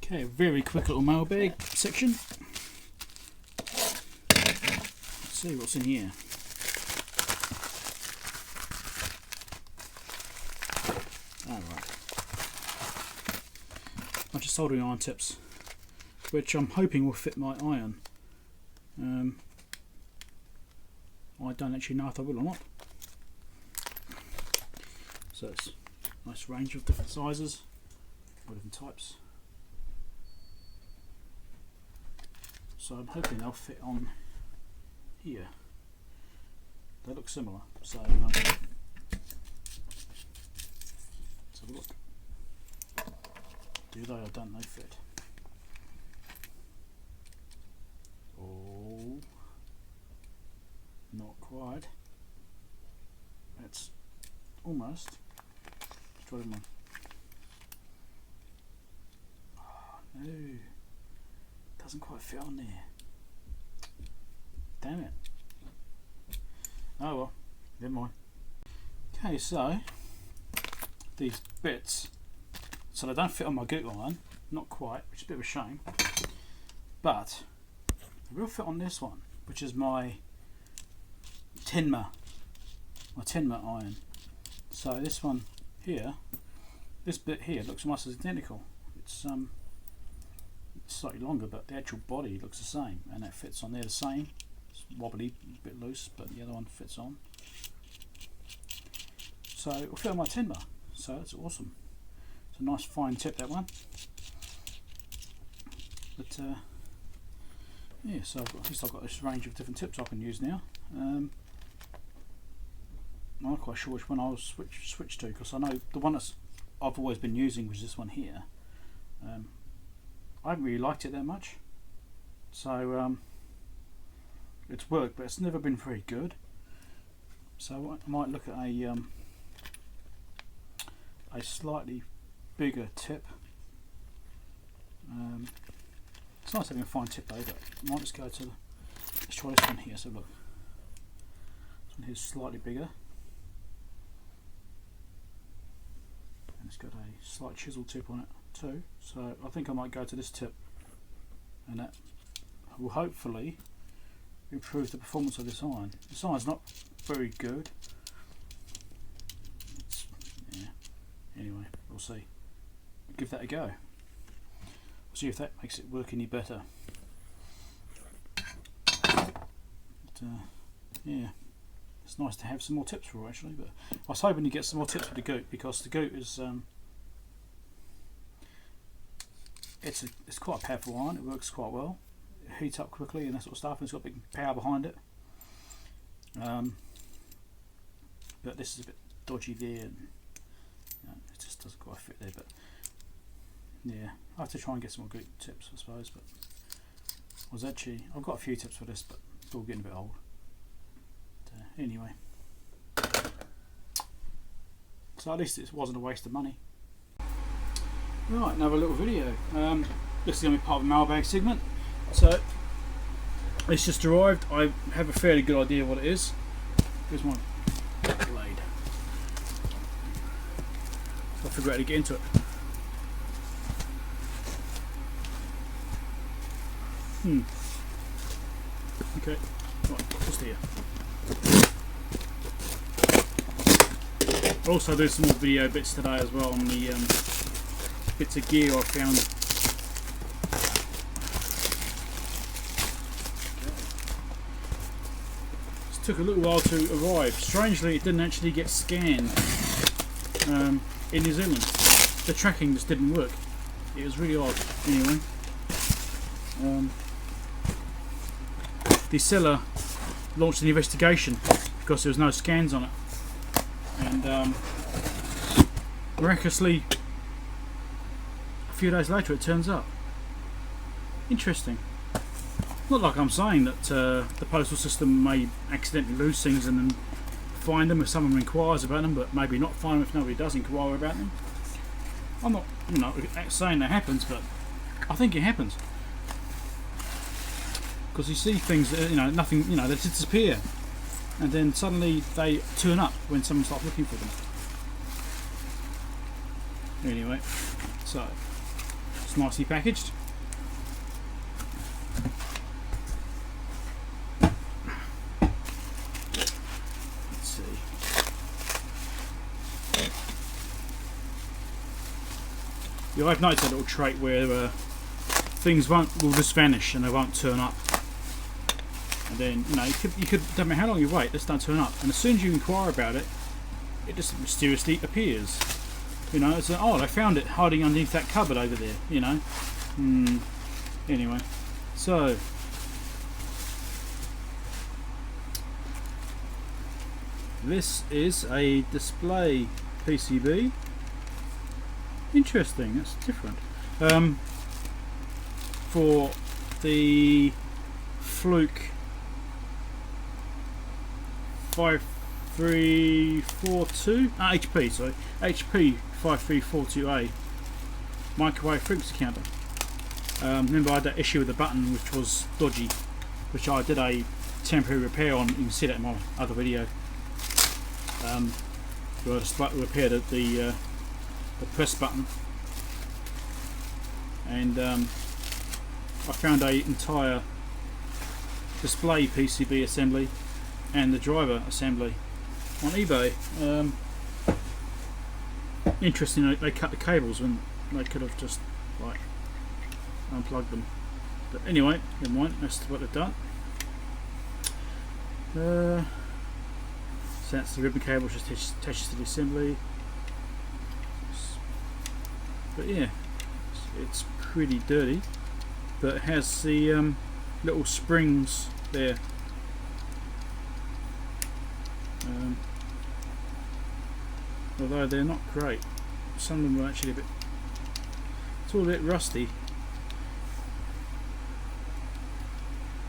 Okay, very quick little mailbag section. Let's see what's in here. Alright. Bunch of soldering iron tips, which I'm hoping will fit my iron. I don't actually know if they will or not. So it's a nice range of different sizes, or different types. So I'm hoping they'll fit on here. They look similar, so let's have a look. Do they or don't they fit? Oh, not quite. That's almost. Let's try them on. Oh, no. Doesn't quite fit on there. Damn it. Oh well, never mind. Okay, so these bits, so they don't fit on my goot iron, not quite, which is a bit of a shame, but they will fit on this one, which is my Tenma iron. So this one here, this bit here looks almost identical. It's slightly longer, but the actual body looks the same, and that fits on there the same. It's wobbly, a bit loose, but the other one fits on. So it will fit on my Tenma, so that's awesome. It's a nice fine tip, that one. But yeah, so at least I've got this range of different tips I can use now. I'm not quite sure which one I'll switch to, because I know the one that I've always been using was this one here. I haven't really liked it that much, so it's worked, but it's never been very good. So I might look at a slightly bigger tip. It's nice having a fine tip though, but I might just go to let's try this one here. So look, this one here's slightly bigger, and it's got a slight chisel tip on it too. So I think I might go to this tip, and that will hopefully improve the performance of this iron. This iron's not very good. Yeah. Anyway, we'll see. Give that a go. We'll see if that makes it work any better. But, yeah, it's nice to have some more tips for actually. But I was hoping to get some more tips for the goot, because the goot is it's quite a powerful iron. It works quite well. It heats up quickly and that sort of stuff, and it's got big power behind it. But this is a bit dodgy there, and it just doesn't quite fit there. But yeah, I have to try and get some more good tips, I suppose. But I've got a few tips for this, but it's all getting a bit old. But, anyway, so at least it wasn't a waste of money. Right, another little video. This is going to be part of the mailbag segment. So it's just arrived. I have a fairly good idea what it is. Here's my blade. I'll figure out how to get into it. Okay, right, just here. I'll also do some more video bits today as well on the bits of gear I found. It took a little while to arrive. Strangely, it didn't actually get scanned in New Zealand. The tracking just didn't work. It was really odd. Anyway, the seller launched an investigation because there was no scans on it, and miraculously a few days later it turns up. Interesting. Not like I'm saying that the postal system may accidentally lose things and then find them if someone inquires about them, but maybe not find them if nobody does inquire about them. I'm not, saying that happens, but I think it happens. Because you see things that, nothing, they disappear, and then suddenly they turn up when someone starts looking for them. Anyway, so it's nicely packaged. Let's see. Yeah, I've noticed a little trait where things will just vanish and they won't turn up. And then, you know, you could don't matter how long you wait, this don't turn up. And as soon as you inquire about it, it just mysteriously appears. You know, it's like, oh, I found it hiding underneath that cupboard over there, you know. Anyway, so this is a display PCB. Interesting, that's different. For the Fluke 5342 HP, sorry, HP 5342A microwave frequency counter. Remember I had that issue with the button which was dodgy, which I did a temporary repair on. You can see that in my other video. Where I repaired the press button, and I found a entire display PCB assembly and the driver assembly on eBay. Interesting, they cut the cables when they could have just like unplugged them. But anyway, never mind, that's what they've done. So that's the ribbon cable, just attaches to the assembly. But yeah, it's pretty dirty, but it has the little springs there. Although they're not great, some of them are actually a bit, it's all a bit rusty.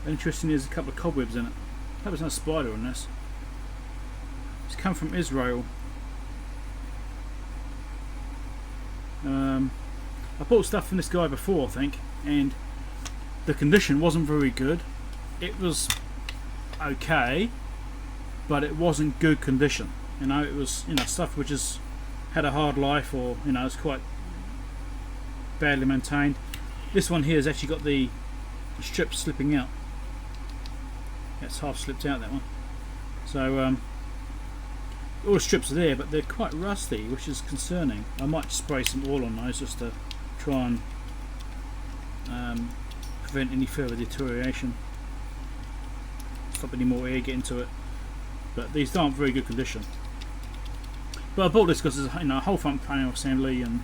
Interesting, there's a couple of cobwebs in it. That was no spider on this. It's come from Israel. I bought stuff from this guy before, I think, and the condition wasn't very good. It was okay, but it wasn't good condition. You know, it was, you know, stuff which has had a hard life, or, you know, it's quite badly maintained. This one here has actually got the strip slipping out. It's half slipped out, that one. So all the strips are there, but they're quite rusty, which is concerning. I might spray some oil on those just to try and prevent any further deterioration, stop any more air getting to it. But these aren't very good condition. But I bought this because there's, you know, a whole front panel assembly and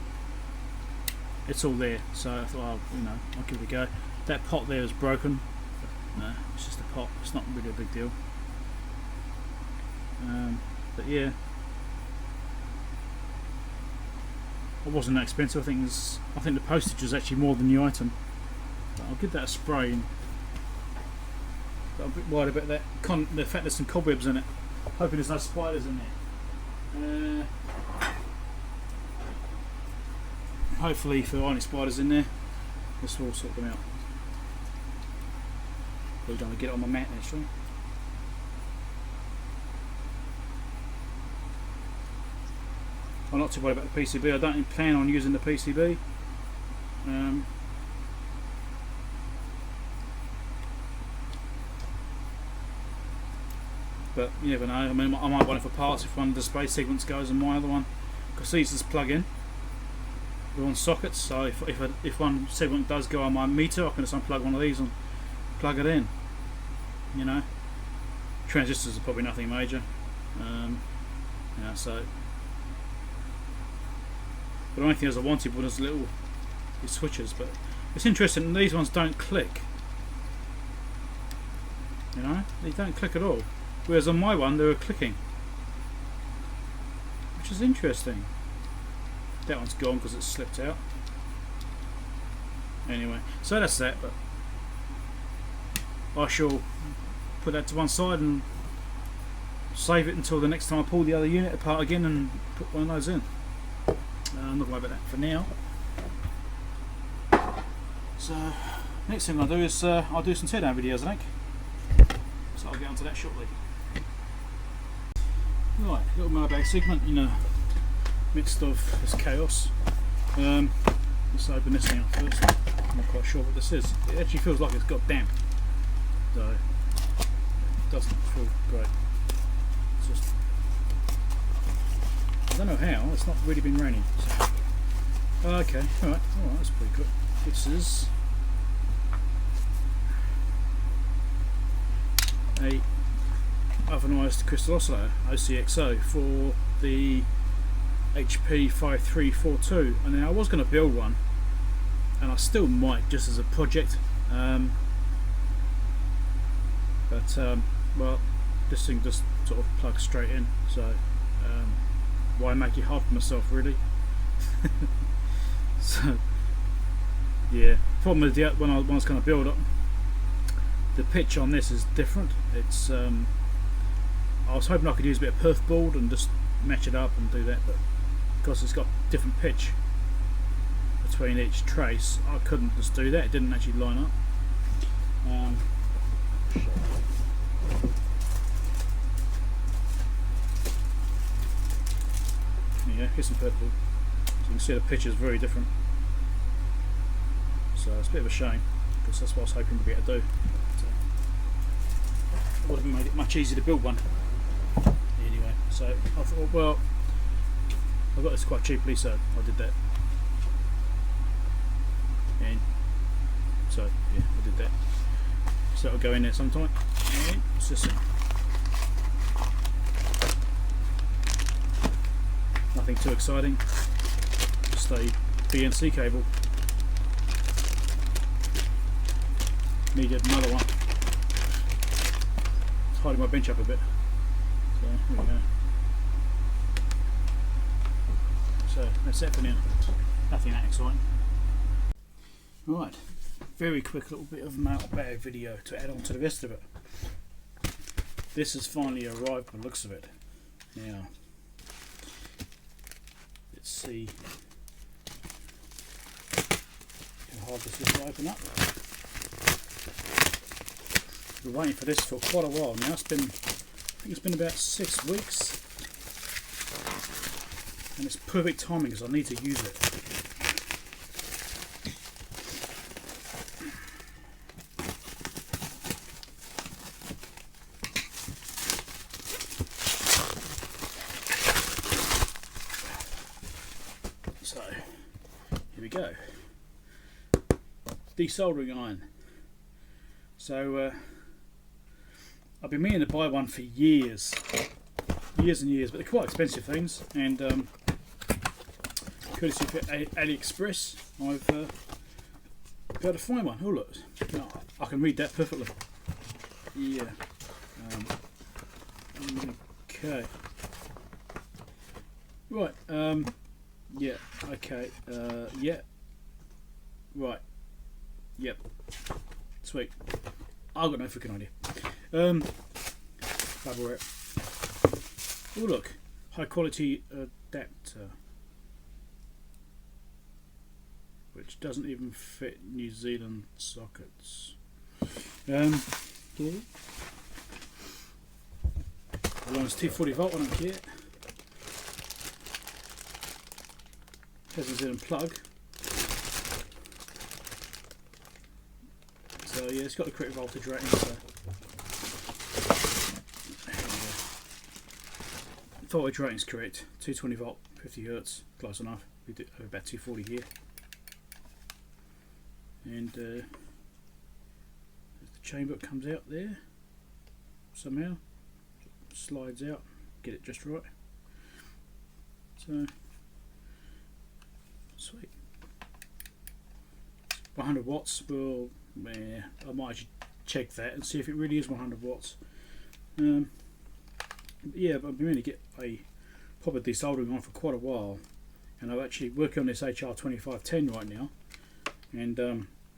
it's all there. So I thought, oh, you know, I'll give it a go. That pot there is broken. But no, it's just a pot. It's not really a big deal. But yeah, it wasn't that expensive. I think the postage was actually more than the item. But I'll give that a spray. But I'm a bit worried about that. The fact there's some cobwebs in it. Hoping there's no spiders in there. Hopefully, if there aren't any spiders in there, this will sort them out. Really don't want to get it on my mat actually. I'm not too worried about the PCB. I don't plan on using the PCB. But you never know. I mean, I might want it for parts if one of the display segments goes and my other one, because these just plug in. They're on sockets, so if one segment does go on my meter, I can just unplug one of these and plug it in. You know, transistors are probably nothing major. You know, so. But the only thing I wanted was little switches. But it's interesting, these ones don't click. You know, they don't click at all. Whereas on my one, they were clicking, which is interesting. That one's gone because it's slipped out. Anyway, so that's that. But I shall put that to one side and save it until the next time I pull the other unit apart again and put one of those in. I'm not worried about that for now. So next thing I'll do is I'll do some teardown videos, I think. So I'll get onto that shortly. Right, little mailbag segment in the midst of this chaos. Let's open this thing up first. I'm not quite sure what this is. It actually feels like it's got damp, so it doesn't feel great. It's just, I don't know how, it's not really been raining. So. Okay, alright, that's pretty good. This is a ovenised crystal oscillator, OCXO, for the HP 5342. And now I was going to build one, and I still might, just as a project, well, this thing just sort of plugs straight in, so why make it hard for myself, really? So yeah, problem with the when I was going to build it, the pitch on this is different. It's I was hoping I could use a bit of perf board and just match it up and do that, but because it's got different pitch between each trace, I couldn't just do that. It didn't actually line up. Yeah, here's some perf board. So you can see the pitch is very different. So it's a bit of a shame, because that's what I was hoping to be able to do. It would have made it much easier to build one. Anyway, so I thought, well, I got this quite cheaply, so I did that. And so yeah, I did that. So it'll go in there sometime. And what's this thing? Nothing too exciting. Just a BNC cable. Needed another one. It's hiding my bench up a bit. So here we go. So that's it for now. Nothing that exciting. Right, very quick little bit of mailbag video to add on to the rest of it. This has finally arrived by the looks of it. Now, let's see how hard this is to open up. We're waiting for this for quite a while now. It's been, I think it's been about 6 weeks, and it's perfect timing because I need to use it. So here we go. Desoldering iron. So I've been meaning to buy one for years and years, but they're quite expensive things, and courtesy of AliExpress, I've been able to find one. Oh look, I can read that perfectly. Yeah. Okay. Right. Yeah. Okay. Yeah. Right. Yep. Sweet. I've got no freaking idea. Elaborate. Oh look, high quality adapter, which doesn't even fit New Zealand sockets. One's 240 volt, I don't care. Has a New Zealand plug. So yeah, it's got the correct voltage rating. So. Voltage rating is correct. 220 volt, 50 hertz, close enough. We do about 240 here. And the chamber comes out there somehow, slides out, get it just right. So sweet. 100 watts. Well, I might actually check that and see if it really is 100 watts. Yeah, but I've been meaning to get a proper desoldering on for quite a while, and I'm actually working on this HR2510 right now, and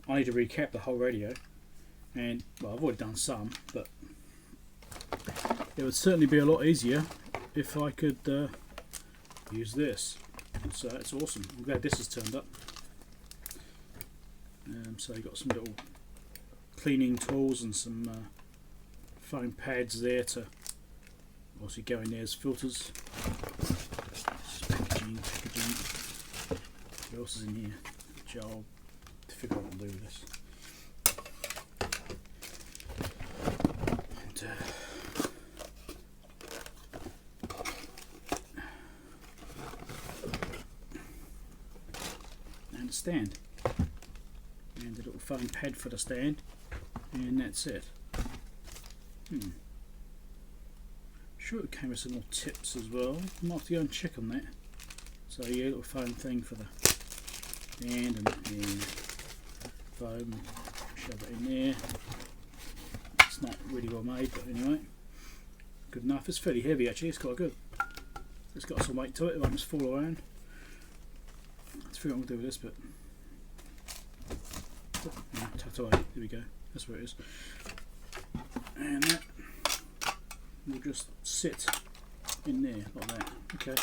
I need to recap the whole radio, and well, I've already done some, but it would certainly be a lot easier if I could use this. So it's awesome. I'm glad this has turned up. So you've got some little cleaning tools and some foam pads there to obviously go in there as filters. Packaging. What else is in here? Actually, I'll figure out what to do with this. And a stand. And a little foam pad for the stand. And that's it. Sure, it came with some more tips as well. I might have to go and check on that. So yeah, little foam thing for the stand and foam. Shove it in there. It's not really well made, but anyway, good enough. It's fairly heavy actually. It's quite good. It's got some weight to it. It won't just fall around. Let's figure out what to do with this bit. Tucked away. There we go. That's where it is. And that will just sit in there like that. Okay.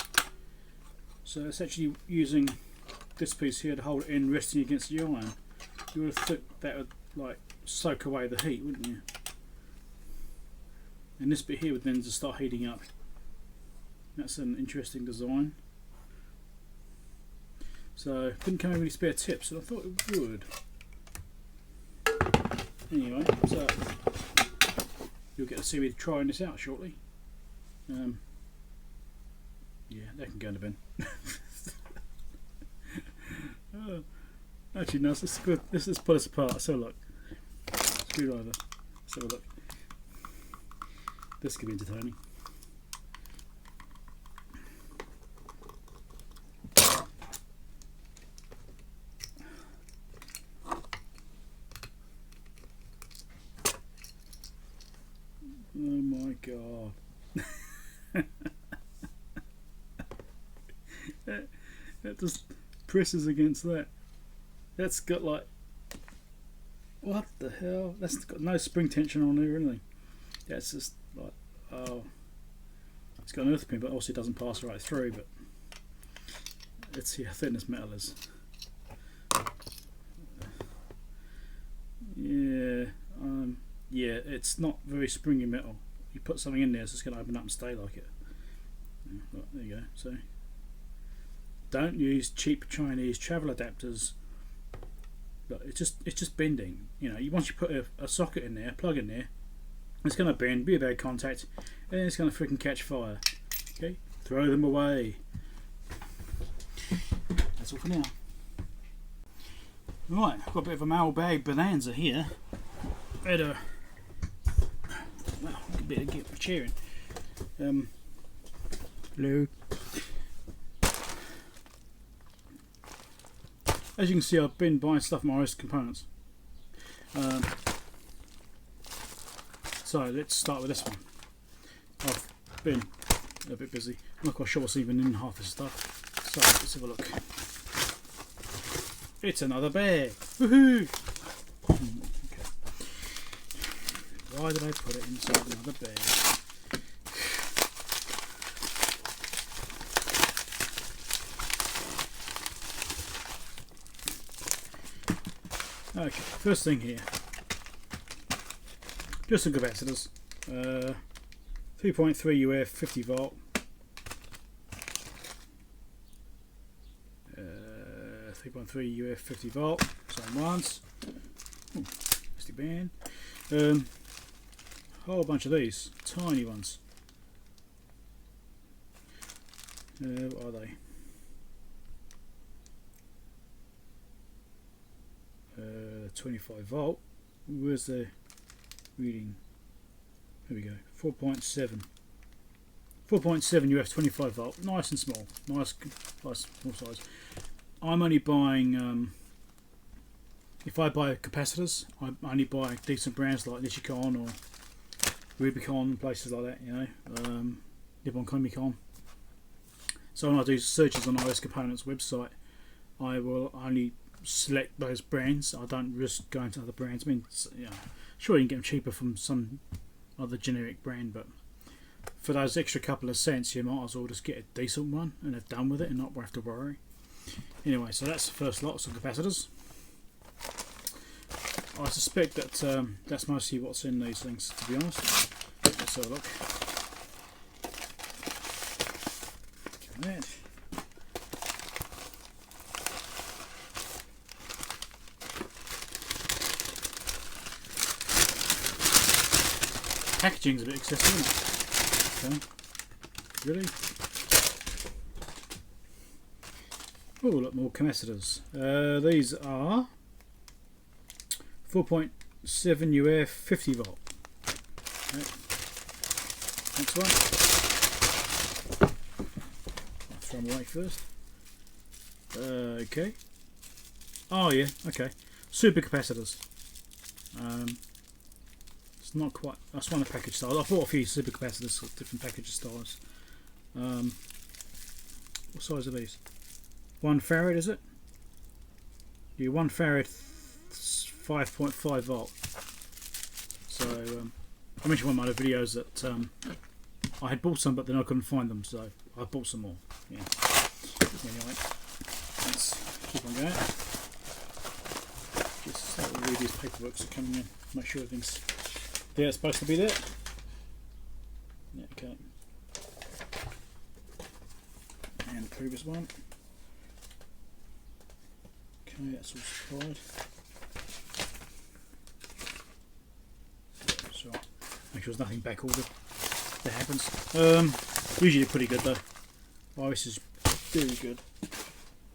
So it's actually using this piece here to hold it in, resting against the iron. You would have thought that would like soak away the heat, wouldn't you? And this bit here would then just start heating up. That's an interesting design. So couldn't come in with any spare tips, and I thought it would. Anyway, so you'll get to see me trying this out shortly. Yeah, that can go in the bin. Actually, no, this is good. Let's pull this apart. Let's have a look. Screwdriver. Let's have a look. This could be entertaining. Oh my god. That just presses against that. That's got like, what the hell? That's got no spring tension on there, really. That's just like, oh, it's got an earth pin, but obviously it doesn't pass right through. But let's see how thin this metal is. Yeah, yeah, it's not very springy metal. You put something in there, it's just going to open up and stay like it. Yeah, right, there you go. So, don't use cheap Chinese travel adapters. But it's just bending. You know, once you put a socket in there, plug in there, it's going to bend, be a bad contact, and it's going to freaking catch fire. Okay, throw them away. That's all for now. Right, I've got a bit of a mailbag bonanza here. Better. Well, a bit of get cheering. Hello. As you can see, I've been buying stuff from RS Components. So let's start with this one. I've been a bit busy. I'm not quite sure what's even in half this stuff. So let's have a look. It's another bag. Woohoo! Okay. Why did I put it inside another bag? Okay, first thing here, just some capacitors, 3.3 UF 50 volt, 3.3 UF 50 volt, same ones, plastic band, whole bunch of these, tiny ones, what are they? 25 volt. Where's the reading? Here we go. 4.7. 4.7 UF 25 volt. Nice and small. Nice small size. I'm only buying. If I buy capacitors, I only buy decent brands like Nichicon or Rubicon, places like that. You know, Nippon Comicon. So when I do searches on RS Components website, I will only select those brands. I don't risk going to other brands. I mean, you know, sure you can get them cheaper from some other generic brand, but for those extra couple of cents, you might as well just get a decent one and have done with it and not have to worry. Anyway, so that's the first lot, some capacitors. I suspect that that's mostly what's in these things, to be honest. Let's have a look. That. packaging's a bit excessive, isn't it? Okay. Really? Oh, look, more capacitors. These are 4.7 UF 50 volt. Okay. Next one. I'll throw them away first. Okay. Oh yeah, okay. Super capacitors. It's not quite. That's one of the package styles. I bought a few super capacitors, different package styles. What size are these? 1 farad, is it? Yeah, 1 farad, 5.5 volt. So I mentioned one of my other videos that I had bought some, but then I couldn't find them, so I bought some more. Yeah. Anyway, let's keep on going. Just read these paperworks are coming in. Make sure everything's there. It's supposed to be there. Yeah, okay. And the previous one. Okay, that's all supplied. So make sure there's nothing back ordered. That happens. Usually pretty good though. Oh, this is very good.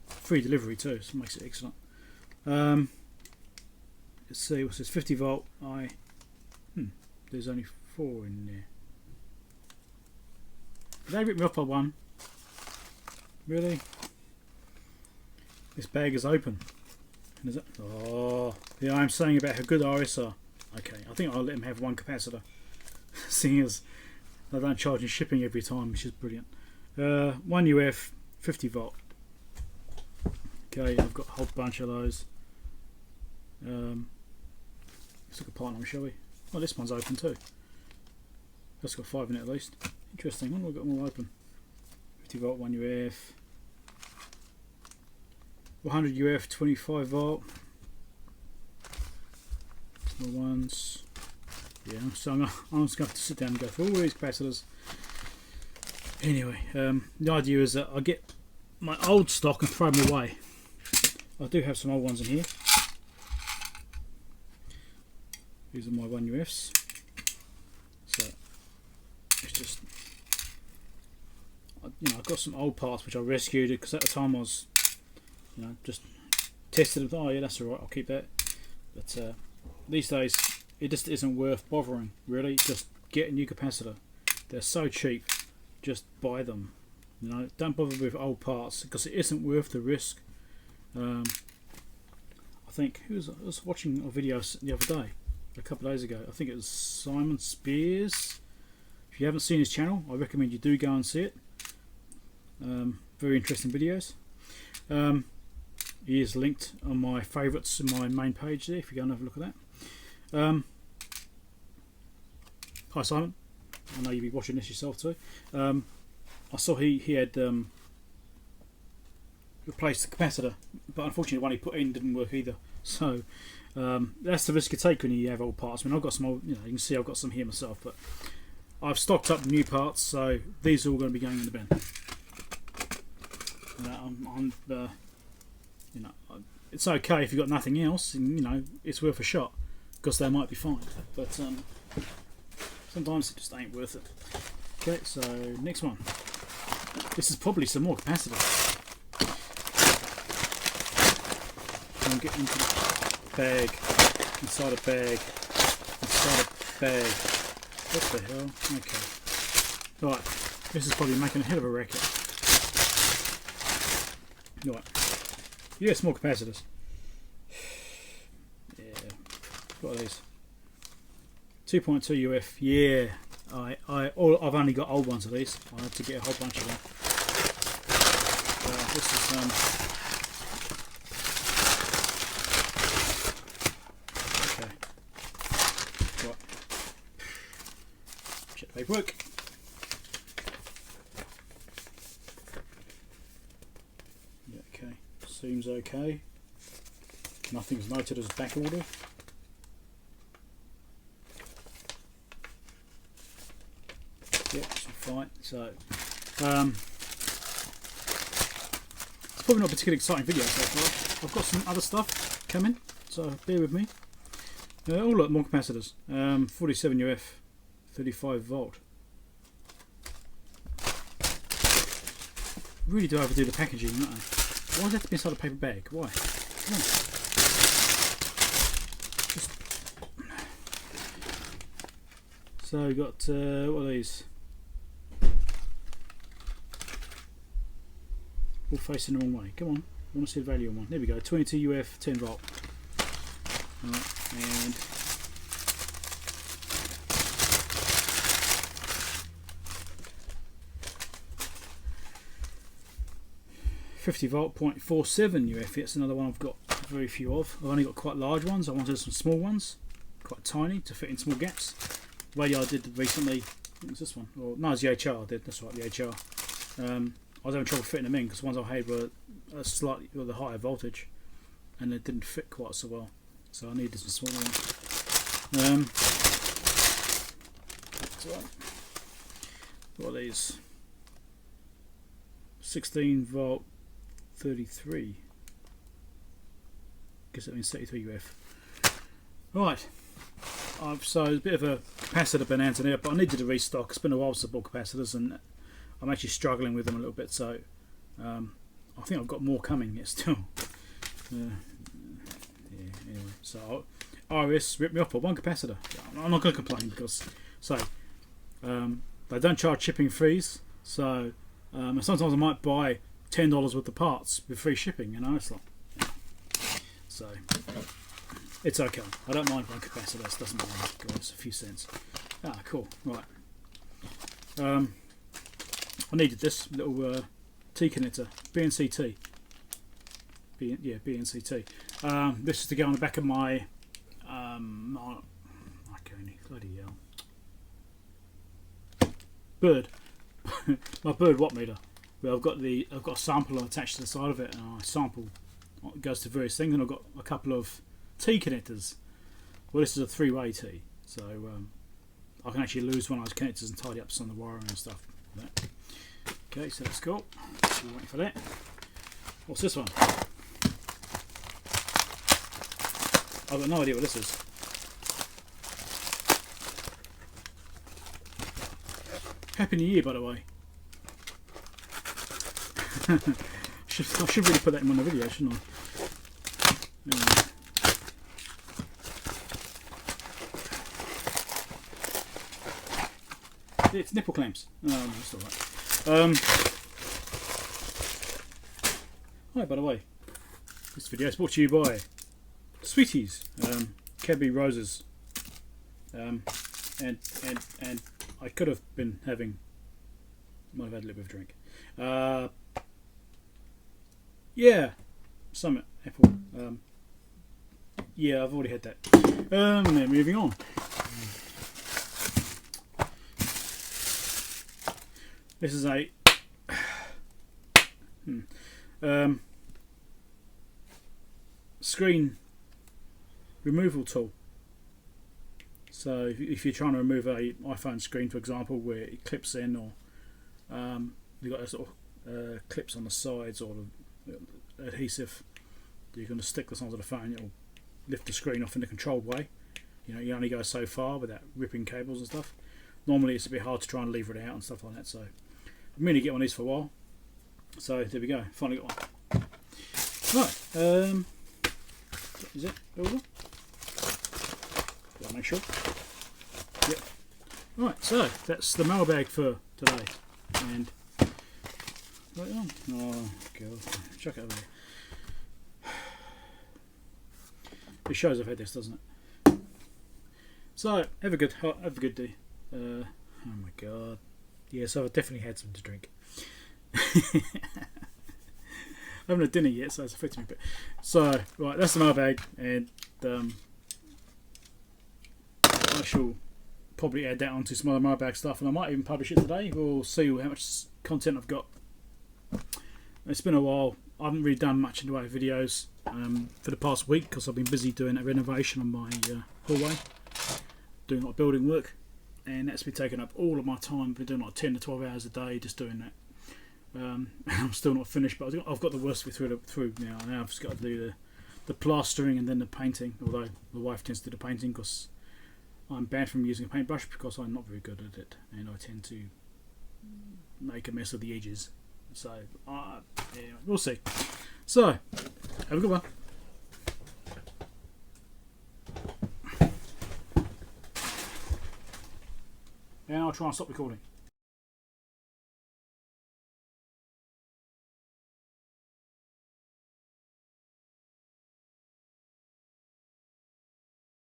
Free delivery too, so it makes it excellent. Let's see, what's this? 50 volt. There's only 4 in there. They ripped me off by one. Really? This bag is open. Is it? Oh, yeah, I'm saying about how good RS are. Okay, I think I'll let him have one capacitor. Seeing as they don't charge you shipping every time, which is brilliant. 1 UF, 50 volt. Okay, I've got a whole bunch of those. Let's look at part number, shall we? Oh, this one's open too. That's got 5 in it at least. Interesting. When have I got them all open? 50 volt, 1 UF. 100 UF, 25 volt. Small ones. Yeah, so I'm just going to have to sit down and go through all these capacitors. Anyway, the idea is that I get my old stock and throw them away. I do have some old ones in here. These are my 1 UFs. So it's just, I've got some old parts which I rescued because at the time I was, just tested it. Oh yeah, that's alright, I'll keep that. But these days it just isn't worth bothering, really. Just get a new capacitor. They're so cheap. Just buy them. Don't bother with old parts because it isn't worth the risk. I think I was watching a video the other day, a couple of days ago. I think it was Simon Spears. If you haven't seen his channel, I recommend you do go and see it. Very interesting videos. He is linked on my favourites in my main page there. If you go and have a look at that. Hi Simon. I know you'll be watching this yourself too. I saw he had replaced the capacitor, but unfortunately the one he put in didn't work either. So that's the risk you take when you have old parts. I mean, I've got some old, you can see I've got some here myself, but I've stocked up new parts, so these are all going to be going in the bin. It's okay if you've got nothing else, and it's worth a shot because they might be fine. But sometimes it just ain't worth it. Okay, so next one. This is probably some more capacitors. And get into the bag, inside a bag, inside a bag. What the hell? Okay. Right, this is probably making a hell of a racket. Right. US more capacitors. Yeah. What are these? 2.2 UF. Yeah. I've only got old ones of these. I had to get a whole bunch of them. This is okay. Right. Check the paperwork. Yeah, okay. Seems okay. Nothing's noted as back order. Yep, should fine. So, it's probably not a particularly exciting video so far. I've got some other stuff coming, so bear with me. Oh look, more capacitors. 47 UF, 35 volt. Really do overdo the packaging, don't I? Why does it have to be inside a paper bag? Why? Come on. Just... So we got what are these? All facing the wrong way. Come on, I want to see the value on one. There we go. 22 UF, 10 volt. Right, and 50 volt, 0.47 UF. It's another one I've got very few of. I've only got quite large ones. I wanted some small ones, quite tiny, to fit in small gaps. The radio I did recently, what was this one? Or, no, it's the HR I did. That's right, the HR. I was having trouble fitting them in because the ones I had were slightly with a higher voltage, and it didn't fit quite so well. So I needed some smaller ones. So, what are these? 16 volt, 33. Guess that means 33 UF. Right. So a bit of a capacitor bonanza there, but I needed a restock. It's been a while since I bought capacitors, and I'm actually struggling with them a little bit. So I think I've got more coming yet still. Yeah. Anyway, so RS ripped me off for one capacitor. I'm not going to complain because they don't charge shipping fees. So sometimes I might buy $10 worth of parts with free shipping. You know, it's like, yeah. So it's okay. I don't mind one capacitor. It doesn't matter. It's a few cents. Ah, cool. Right. I needed this little T connector, BNCT. BNCT. This is to go on the back of my Marconi. Bloody hell. Bird. My bird watt meter. Well, I've got a sampler attached to the side of it, and I sample. It goes to various things, and I've got a couple of T connectors. Well, this is a three-way T, so I can actually lose one of those connectors and tidy up some of the wiring and stuff. Okay, so that's cool. We're waiting for that. What's this one? I've got no idea what this is. Happy New Year, by the way. I should really put that in one of the videos, shouldn't I? It's nipple clamps. Oh, that's alright. Hi, by the way. This video is brought to you by Sweeties, Cadbury Roses, and I could have been having, might have had a little bit of a drink. Yeah, Summit Apple. Yeah, I've already had that. Now moving on. This is a screen removal tool. So if you're trying to remove a iPhone screen, for example, where it clips in, or you've got those sort of clips on the sides, or the adhesive, you're going to stick this onto the phone, it'll lift the screen off in a controlled way. You know, you only go so far without ripping cables and stuff. Normally it's a bit hard to try and lever it out and stuff like that, so I'm going to get one of these for a while. So there we go, finally got one. Right, is it over? I'll make sure. Yep. Right, so that's the mailbag for today. And right on. Oh god, chuck it over there. It shows I've had this, doesn't it? So have a good day. Oh my god. Yeah, so I've definitely had some to drink. I haven't had dinner yet, so it's affecting me a bit. So right, that's the mailbag, and I shall probably add that onto some other mailbag stuff, and I might even publish it today. We'll see how much content I've got. It's been a while. I haven't really done much in the way of videos for the past week because I've been busy doing a renovation on my hallway, doing a lot of building work, and that's been taking up all of my time. I've been doing like 10 to 12 hours a day just doing that. I'm still not finished, but I've got the worst of it through now. Now I've just got to do the plastering and then the painting, although the wife tends to do the painting because I'm banned from using a paintbrush because I'm not very good at it, and I tend to make a mess of the edges. So, anyway, we'll see. So, have a good one. And I'll try and stop recording.